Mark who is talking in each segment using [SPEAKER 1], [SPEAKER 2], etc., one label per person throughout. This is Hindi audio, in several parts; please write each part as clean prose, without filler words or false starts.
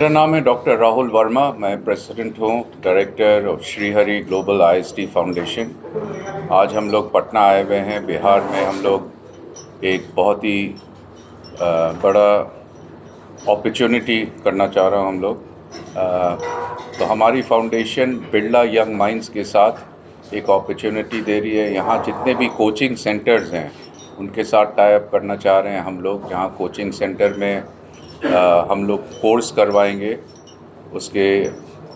[SPEAKER 1] मेरा नाम है डॉक्टर राहुल वर्मा। मैं प्रेसिडेंट हूँ, director of Shrihari Global IST Foundation. आज हम लोग पटना आए हुए हैं। बिहार में हम लोग एक बहुत ही बड़ा अपॉर्चुनिटी करना चाह रहा हूँ हम लोग। तो हमारी फाउंडेशन बिरला यंग माइंड्स के साथ एक अपॉर्चुनिटी दे रही है। यहाँ जितने भी कोचिंग सेंटर्स हैं उनके साथ टाई अप करना चाह रहे हैं हम लोग। जहाँ कोचिंग सेंटर में हम लोग कोर्स करवाएंगे। उसके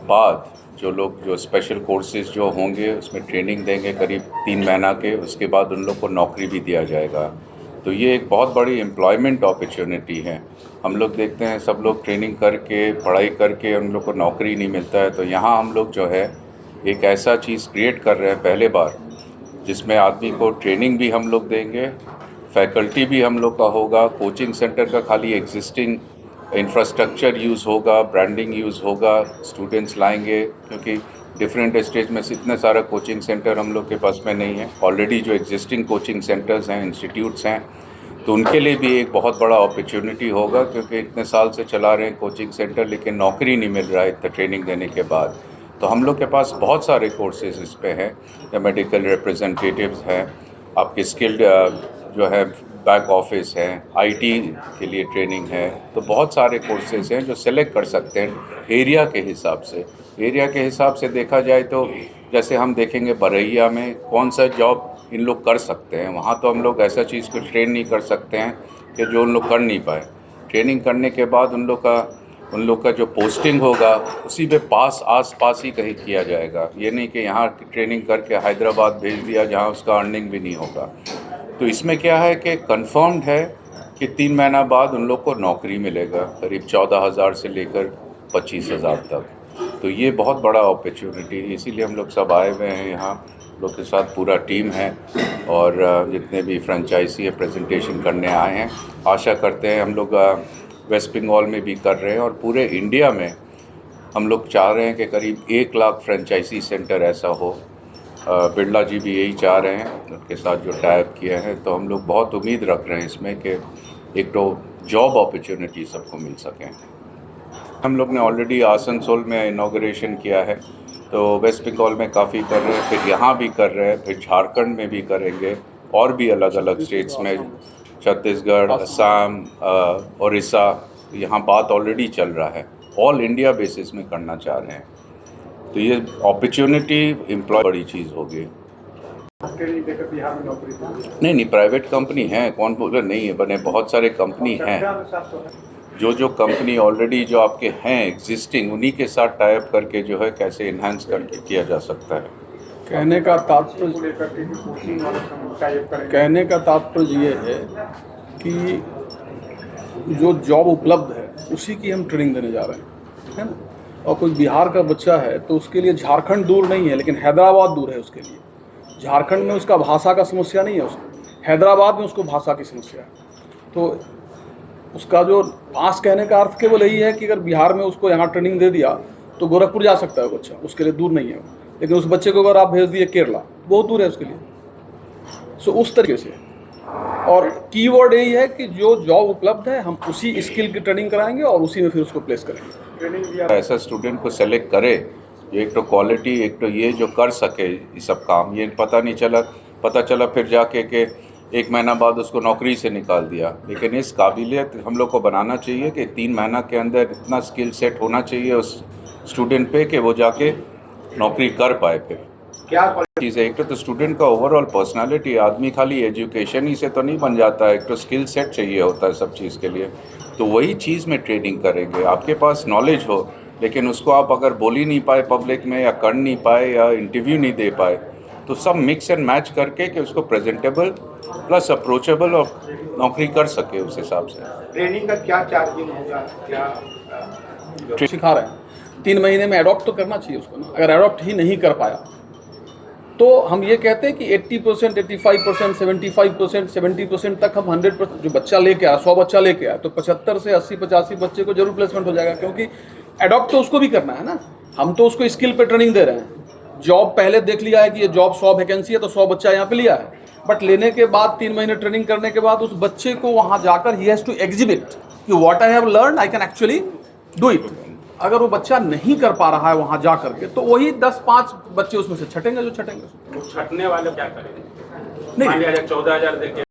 [SPEAKER 1] बाद जो स्पेशल कोर्सेज जो होंगे उसमें ट्रेनिंग देंगे करीब 3 महीना के। उसके बाद उन लोग को नौकरी भी दिया जाएगा। तो ये एक बहुत बड़ी एम्प्लॉयमेंट अपॉर्चुनिटी है। हम लोग देखते हैं सब लोग ट्रेनिंग करके पढ़ाई करके उन लोग को नौकरी नहीं मिलता है। तो यहाँ हम लोग जो है एक ऐसा चीज़ क्रिएट कर रहे हैं पहले बार, जिसमें आदमी को ट्रेनिंग भी हम लोग देंगे, फैकल्टी भी हम लोग का होगा। कोचिंग सेंटर का खाली एग्जिस्टिंग इंफ्रास्ट्रक्चर यूज़ होगा, ब्रांडिंग यूज़ होगा, स्टूडेंट्स लाएंगे, क्योंकि डिफरेंट स्टेज में से इतने सारा कोचिंग सेंटर हम लोग के पास में नहीं है। ऑलरेडी जो एग्जिस्टिंग कोचिंग सेंटर्स हैं, इंस्टीट्यूट्स हैं, तो उनके लिए भी एक बहुत बड़ा अपॉर्चुनिटी होगा, क्योंकि इतने साल से चला रहे हैं कोचिंग सेंटर लेकिन नौकरी नहीं मिल रहा है इतना ट्रेनिंग देने के बाद। तो हम लोग के पास बहुत सारे कोर्सेज इस पे हैं। या मेडिकल रिप्रेजेंटेटिव्स हैं, आपके स्किल्ड जो है बैक ऑफिस है, आईटी के लिए ट्रेनिंग है। तो बहुत सारे कोर्सेज हैं जो सेलेक्ट कर सकते हैं एरिया के हिसाब से। एरिया के हिसाब से देखा जाए तो जैसे हम देखेंगे बरैया में कौन सा जॉब इन लोग कर सकते हैं, वहाँ तो हम लोग ऐसा चीज़ को ट्रेन नहीं कर सकते हैं कि जो उन लोग कर नहीं पाए। ट्रेनिंग करने के बाद उन लोग का जो पोस्टिंग होगा उसी पे आस पास ही कहीं किया जाएगा। ये नहीं कि यहाँ ट्रेनिंग करके हैदराबाद भेज दिया जहाँ उसका अर्निंग भी नहीं होगा। तो इसमें क्या है कि कंफर्म्ड है कि 3 महीना बाद उन लोग को नौकरी मिलेगा, करीब 14,000 से लेकर 25,000 तक। तो ये बहुत बड़ा अपॉर्चुनिटी है, इसीलिए हम लोग सब आए हुए हैं यहाँ। लोग के साथ पूरा टीम है और जितने भी फ्रेंचाइजी है प्रेजेंटेशन करने आए हैं। आशा करते हैं हम लोग वेस्ट बंगाल में भी कर रहे हैं और पूरे इंडिया में हम लोग चाह रहे हैं कि करीब 1 लाख फ्रेंचाइजी सेंटर ऐसा हो। बिरला जी भी यही चाह रहे हैं, उनके साथ जो टाइप किया है। तो हम लोग बहुत उम्मीद रख रहे हैं इसमें कि एक तो जॉब अपॉर्चुनिटी सबको मिल सकें। हम लोग ने ऑलरेडी आसनसोल में इनॉग्रेशन किया है, तो वेस्ट बंगाल में काफ़ी कर रहे हैं, फिर यहाँ भी कर रहे हैं, फिर झारखंड में भी करेंगे और भी अलग अलग स्टेट्स में, छत्तीसगढ़, असम, उड़ीसा। यहाँ बात ऑलरेडी चल रहा है, ऑल इंडिया बेसिस में करना चाह रहे हैं। तो ये अपॉर्चुनिटी एम्प्लॉय बड़ी चीज़ होगी। नहीं, प्राइवेट कंपनी है, कौन बोल रहा नहीं है, बने बहुत सारे कंपनी हैं। जो कंपनी ऑलरेडी जो आपके हैं एग्जिस्टिंग, उन्हीं के साथ टाई अप करके जो है कैसे इन्हांस करके किया जा सकता है।
[SPEAKER 2] कहने का तात्पर्य ये है कि जो जॉब उपलब्ध है उसी की हम ट्रेनिंग देने जा रहे हैं, है ना। और कोई बिहार का बच्चा है तो उसके लिए झारखंड दूर नहीं है, लेकिन हैदराबाद दूर है उसके लिए। झारखंड में उसका भाषा का समस्या नहीं है, उसको हैदराबाद में उसको भाषा की समस्या है। तो उसका जो पास कहने का अर्थ केवल यही है कि अगर बिहार में उसको यहाँ ट्रेनिंग दे दिया तो गोरखपुर जा सकता है बच्चा, उसके लिए दूर नहीं है। लेकिन उस बच्चे को अगर आप भेज दिए केरला, बहुत दूर है उसके लिए। सो उस तरीके से, और कीवर्ड यही है कि जो जॉब उपलब्ध है हम उसी स्किल की ट्रेनिंग कराएंगे और उसी में फिर उसको प्लेस करेंगे।
[SPEAKER 1] ऐसा स्टूडेंट को सेलेक्ट करे जो एक तो क्वालिटी, एक तो ये जो कर सके ये सब काम। ये पता चला फिर जाके कि 1 महीना बाद उसको नौकरी से निकाल दिया। लेकिन इस काबिलियत हम लोग को बनाना चाहिए कि 3 महीना के अंदर इतना स्किल सेट होना चाहिए उस स्टूडेंट पे कि वो जाके नौकरी कर पाए। फिर क्या चीज़ है, एक तो स्टूडेंट का ओवरऑल पर्सनालिटी, आदमी खाली एजुकेशन ही से तो नहीं बन जाता है, एक तो स्किल सेट चाहिए होता है सब चीज़ के लिए। तो वही चीज़ में ट्रेनिंग करेंगे। आपके पास नॉलेज हो लेकिन उसको आप अगर बोल ही नहीं पाए पब्लिक में, या कर नहीं पाए, या इंटरव्यू नहीं दे पाए, तो सब मिक्स एंड मैच करके कि उसको प्रेजेंटेबल प्लस अप्रोचेबल और नौकरी कर सके उस हिसाब से।
[SPEAKER 3] ट्रेनिंग का क्या चार्जिंग होगा, क्या
[SPEAKER 2] सिखा रहे हैं 3 महीने में अडॉप्ट तो करना चाहिए उसको ना। अगर अडॉप्ट ही नहीं कर पाया तो हम ये कहते हैं कि 80%, 85%, 75%, 70% तक हम 100% जो बच्चा लेके आया, 100 बच्चा लेके आया, तो 75 से 80-85 बच्चे को जरूर प्लेसमेंट हो जाएगा। क्योंकि अडॉप्ट तो उसको भी करना है ना, हम तो उसको स्किल पे ट्रेनिंग दे रहे हैं। जॉब पहले देख लिया है कि ये जॉब 100 वैकेंसी है तो 100 बच्चा यहाँ पे लिया है, बट लेने के बाद 3 महीने ट्रेनिंग करने के बाद उस बच्चे को वहाँ जाकर ही हैज़ टू एग्जिबिट कि what I have learn I can actually do it. अगर वो बच्चा नहीं कर पा रहा है वहाँ जा करके, तो वही 10-5 बच्चे उसमें से छटेंगे जो छटेंगे।
[SPEAKER 4] तो छटने वाले क्या करेंगे?
[SPEAKER 2] नहीं।
[SPEAKER 4] मान लिया 14,000 देके